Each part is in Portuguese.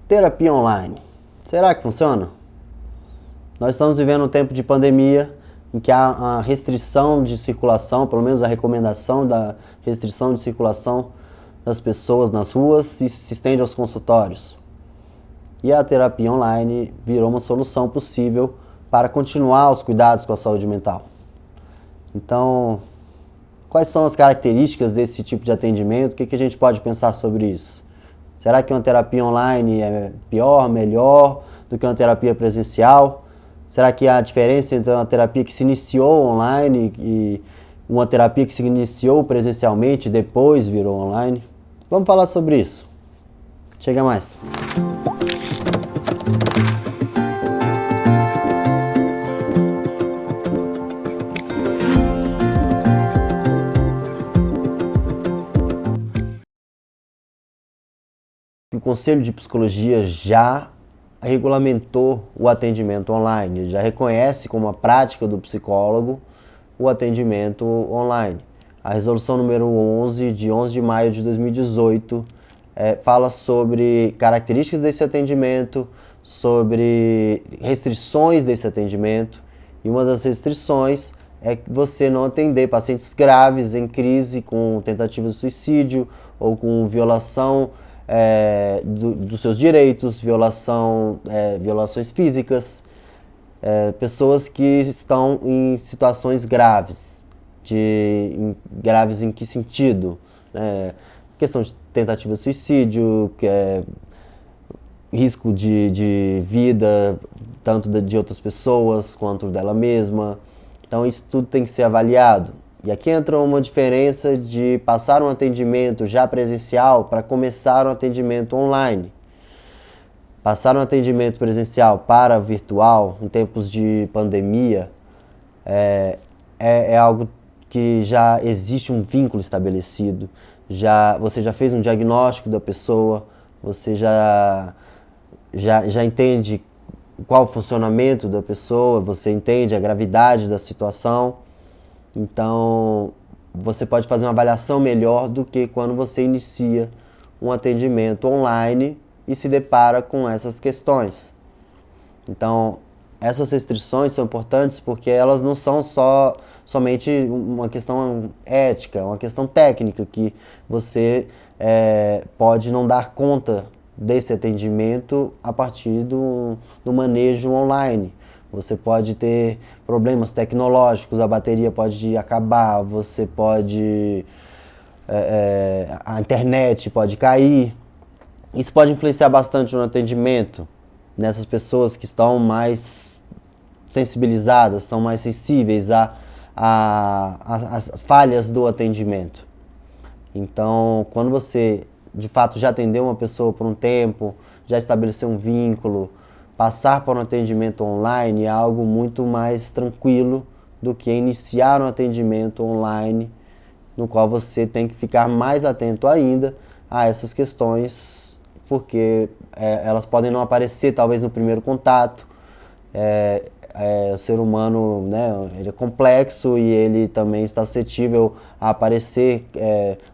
Terapia online. Será que funciona? Nós estamos vivendo um tempo de pandemia em que há a restrição de circulação, pelo menos a recomendação da restrição de circulação das pessoas nas ruas se estende aos consultórios. E a terapia online virou uma solução possível para continuar os cuidados com a saúde mental. Então, quais são as características desse tipo de atendimento? O que a gente pode pensar sobre isso? Será que uma terapia online é pior, melhor do que uma terapia presencial? Será que há diferença entre uma terapia que se iniciou online e uma terapia que se iniciou presencialmente e depois virou online? Vamos falar sobre isso. Chega mais. O Conselho de Psicologia já regulamentou o atendimento online, já reconhece como a prática do psicólogo o atendimento online. A resolução número 11, de 11 de maio de 2018, fala sobre características desse atendimento, sobre restrições desse atendimento, e uma das restrições é você não atender pacientes graves em crise com tentativa de suicídio ou com violação dos seus direitos, violações físicas, pessoas que estão em situações graves. Graves em que sentido? Questão de tentativa de suicídio, risco de vida, tanto de outras pessoas quanto dela mesma. Então isso tudo tem que ser avaliado. E aqui entra uma diferença de passar um atendimento já presencial para começar um atendimento online. Passar um atendimento presencial para virtual, em tempos de pandemia, é algo que já existe um vínculo estabelecido. Você já fez um diagnóstico da pessoa, você já entende qual o funcionamento da pessoa, você entende a gravidade da situação. Então, você pode fazer uma avaliação melhor do que quando você inicia um atendimento online e se depara com essas questões. Então, essas restrições são importantes porque elas não são somente uma questão ética, uma questão técnica, que você pode não dar conta desse atendimento a partir do manejo online. Você pode ter problemas tecnológicos, a bateria pode acabar, a internet pode cair. Isso pode influenciar bastante no atendimento, nessas pessoas que estão mais sensibilizadas, são mais sensíveis às falhas do atendimento. Então, quando você, de fato, já atendeu uma pessoa por um tempo, já estabeleceu um vínculo, passar para um atendimento online é algo muito mais tranquilo do que iniciar um atendimento online, no qual você tem que ficar mais atento ainda a essas questões, porque elas podem não aparecer talvez no primeiro contato. O ser humano, né, ele é complexo e ele também está suscetível a aparecer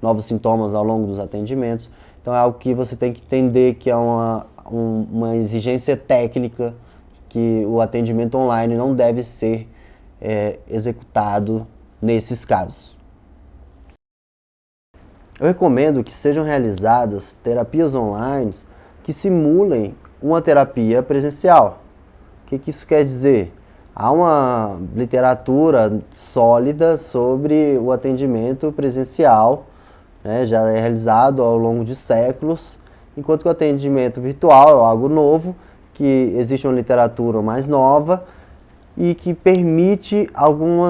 novos sintomas ao longo dos atendimentos. Então é algo que você tem que entender que é uma exigência técnica, que o atendimento online não deve ser executado nesses casos. Eu recomendo que sejam realizadas terapias online que simulem uma terapia presencial. O que isso quer dizer? Há uma literatura sólida sobre o atendimento presencial, né, já é realizado ao longo de séculos, enquanto que o atendimento virtual é algo novo, que existe uma literatura mais nova e que permite algo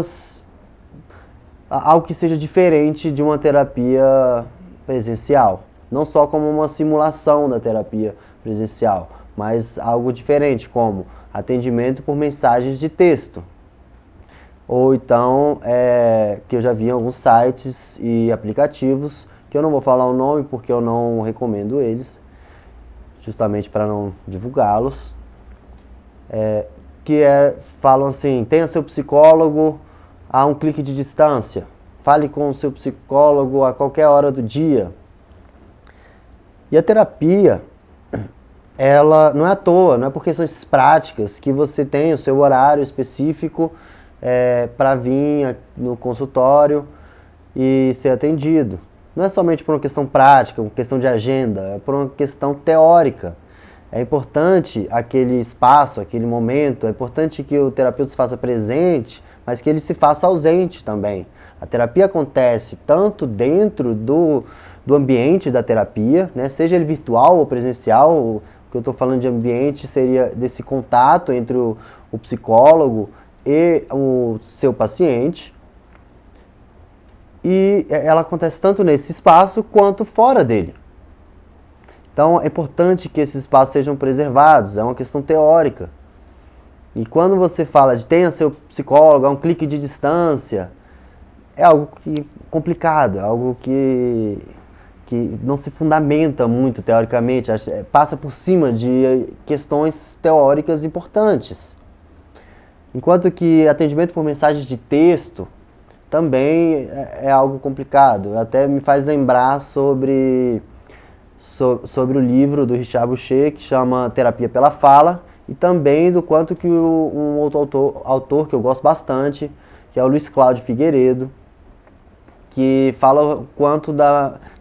que seja diferente de uma terapia presencial. Não só como uma simulação da terapia presencial, mas algo diferente, como atendimento por mensagens de texto. Ou então, que eu já vi em alguns sites e aplicativos, que eu não vou falar o nome porque eu não recomendo eles, justamente para não divulgá-los, falam assim: tenha seu psicólogo a um clique de distância, fale com o seu psicólogo a qualquer hora do dia. E a terapia, ela não é à toa, não é por questões práticas que você tem o seu horário específico para vir no consultório e ser atendido. Não é somente por uma questão prática, uma questão de agenda, é por uma questão teórica. É importante aquele espaço, aquele momento, é importante que o terapeuta se faça presente, mas que ele se faça ausente também. A terapia acontece tanto dentro do ambiente da terapia, né, seja ele virtual ou presencial. O que eu estou falando de ambiente seria desse contato entre o psicólogo e o seu paciente. E ela acontece tanto nesse espaço quanto fora dele. Então é importante que esses espaços sejam preservados, é uma questão teórica. E quando você fala de tenha seu psicólogo a um clique de distância, é algo complicado, é algo que não se fundamenta muito teoricamente, passa por cima de questões teóricas importantes. Enquanto que atendimento por mensagem de texto também é algo complicado. Até me faz lembrar sobre o livro do Richard Boucher, que chama Terapia pela Fala, e também do quanto que um outro autor que eu gosto bastante, que é o Luiz Cláudio Figueiredo, que fala o quanto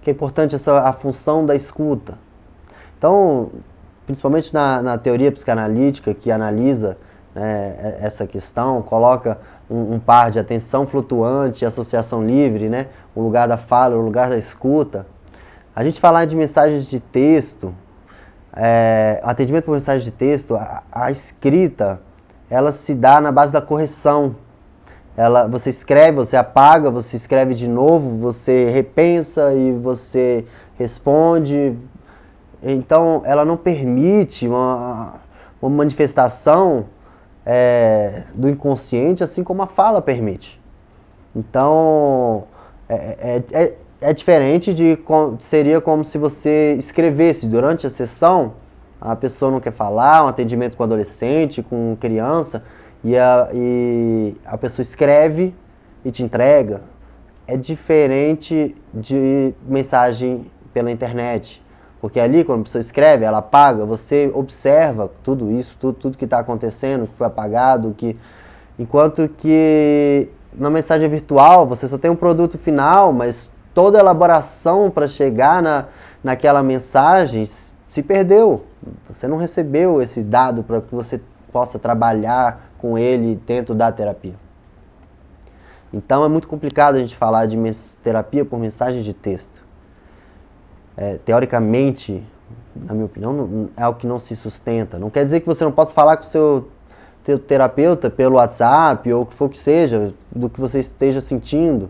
que é importante a função da escuta. Então, principalmente na teoria psicanalítica, que analisa, né, essa questão, coloca um par de atenção flutuante e associação livre, né, o lugar da fala, o lugar da escuta. A gente falar de mensagens de texto, atendimento por mensagem de texto, a escrita, ela se dá na base da correção. Você escreve, você apaga, você escreve de novo, você repensa e você responde. Então, ela não permite uma manifestação do inconsciente, assim como a fala permite. Então, é diferente seria como se você escrevesse durante a sessão, a pessoa não quer falar, um atendimento com adolescente, com criança, e a pessoa escreve e te entrega. É diferente de mensagem pela internet, porque ali quando a pessoa escreve, ela apaga, você observa tudo isso, tudo que está acontecendo, que foi apagado, enquanto que na mensagem virtual você só tem um produto final, mas toda a elaboração para chegar naquela mensagem se perdeu. Você não recebeu esse dado para que você possa trabalhar com ele dentro da terapia. Então é muito complicado a gente falar de terapia por mensagem de texto. Teoricamente, na minha opinião, é algo que não se sustenta. Não quer dizer que você não possa falar com o seu terapeuta pelo WhatsApp ou o que for que seja, do que você esteja sentindo,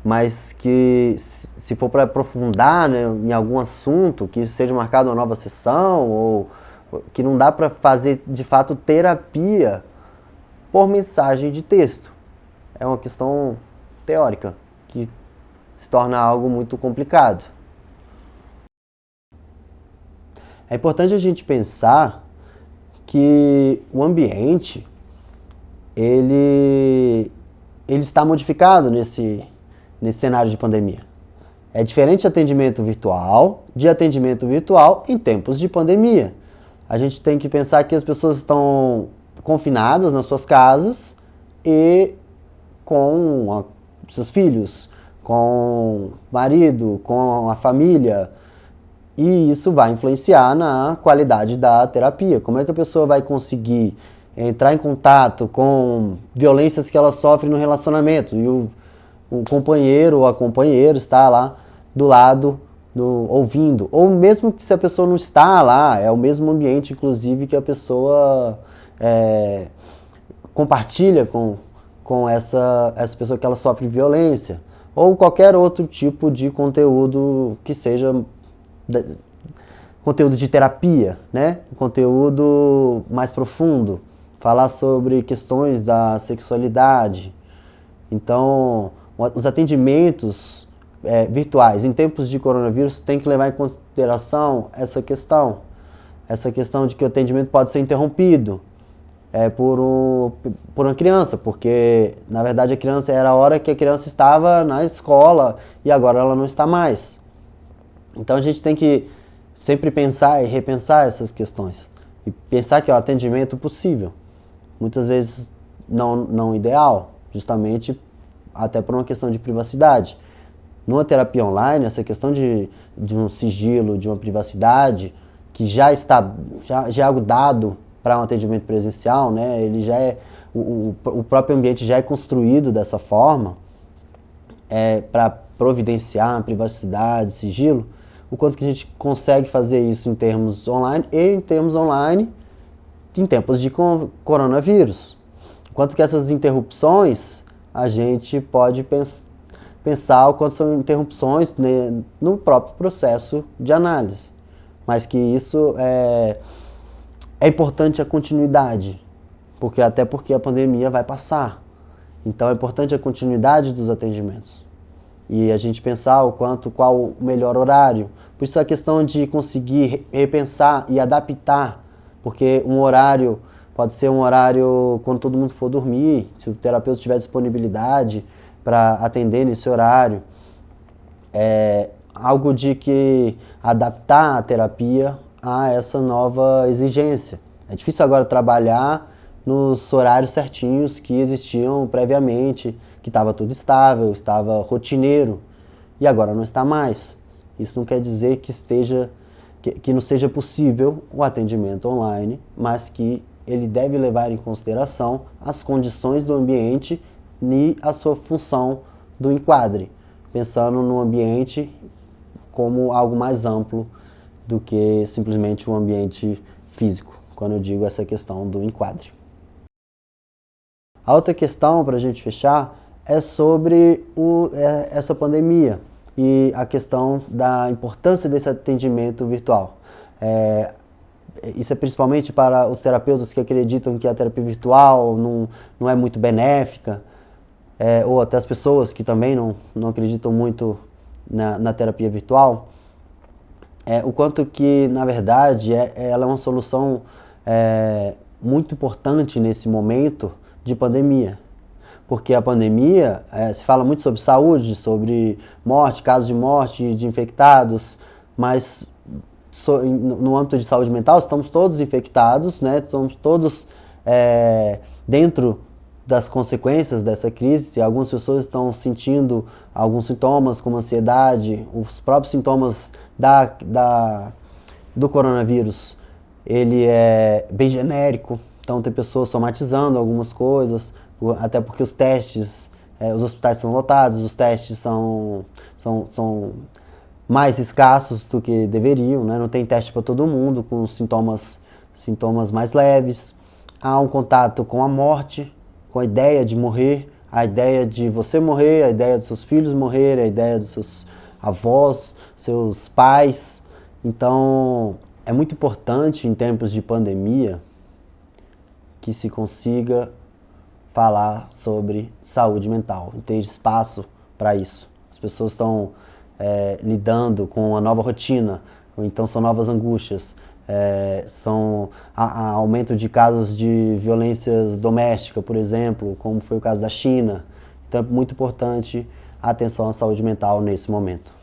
mas que se for para aprofundar, né, em algum assunto, que seja marcada uma nova sessão, ou que não dá para fazer de fato terapia por mensagem de texto. É uma questão teórica que se torna algo muito complicado. É importante a gente pensar que o ambiente ele está modificado nesse cenário de pandemia. É diferente de atendimento virtual em tempos de pandemia. A gente tem que pensar que as pessoas estão confinadas nas suas casas e com seus filhos, com o marido, com a família. E isso vai influenciar na qualidade da terapia. Como é que a pessoa vai conseguir entrar em contato com violências que ela sofre no relacionamento? E o companheiro ou a companheira está lá do lado, ouvindo. Ou mesmo que se a pessoa não está lá, é o mesmo ambiente, inclusive, que a pessoa compartilha com essa pessoa que ela sofre violência. Ou qualquer outro tipo de conteúdo que seja conteúdo de terapia, né? Conteúdo mais profundo, falar sobre questões da sexualidade. Então, os atendimentos virtuais em tempos de coronavírus tem que levar em consideração essa questão de que o atendimento pode ser interrompido por uma criança, porque na verdade a criança era a hora que a criança estava na escola e agora ela não está mais. Então a gente tem que sempre pensar e repensar essas questões. E pensar que é um atendimento possível. Muitas vezes não ideal, justamente até por uma questão de privacidade. Numa terapia online, essa questão de um sigilo, de uma privacidade, que já é algo dado para um atendimento presencial, né? Ele já é, o próprio ambiente já é construído dessa forma, para providenciar privacidade, sigilo, o quanto que a gente consegue fazer isso em termos online e em termos online em tempos de coronavírus. Quanto que essas interrupções a gente pode pensar o quanto são interrupções, né, no próprio processo de análise. Mas que isso é importante a continuidade, até porque a pandemia vai passar. Então é importante a continuidade dos atendimentos. E a gente pensar qual o melhor horário. Por isso a questão de conseguir repensar e adaptar, porque um horário pode ser um horário quando todo mundo for dormir, se o terapeuta tiver disponibilidade para atender nesse horário. Algo de que adaptar a terapia a essa nova exigência. É difícil agora trabalhar nos horários certinhos que existiam previamente, que estava tudo estável, estava rotineiro, e agora não está mais. Isso não quer dizer que não seja possível o atendimento online, mas que ele deve levar em consideração as condições do ambiente e a sua função do enquadre, pensando no ambiente como algo mais amplo do que simplesmente um ambiente físico, quando eu digo essa questão do enquadre. A outra questão, para a gente fechar, é sobre essa pandemia e a questão da importância desse atendimento virtual. Isso é principalmente para os terapeutas que acreditam que a terapia virtual não é muito benéfica, ou até as pessoas que também não acreditam muito na terapia virtual, o quanto que, na verdade, ela é uma solução muito importante nesse momento de pandemia. Porque a pandemia, se fala muito sobre saúde, sobre morte, casos de morte de infectados, mas no âmbito de saúde mental estamos todos infectados, né? Estamos todos dentro das consequências dessa crise. Algumas pessoas estão sentindo alguns sintomas como ansiedade, os próprios sintomas do coronavírus, ele é bem genérico, então tem pessoas somatizando algumas coisas, até porque os testes, os hospitais são lotados, os testes são mais escassos do que deveriam, né? Não tem teste para todo mundo, com sintomas mais leves. Há um contato com a morte, com a ideia de morrer, a ideia de você morrer, a ideia dos seus filhos morrerem, a ideia dos seus avós, seus pais. Então, é muito importante em tempos de pandemia que se consiga falar sobre saúde mental, ter espaço para isso. As pessoas estão lidando com uma nova rotina, ou então são novas angústias, são aumento de casos de violência doméstica, por exemplo, como foi o caso da China. Então é muito importante a atenção à saúde mental nesse momento.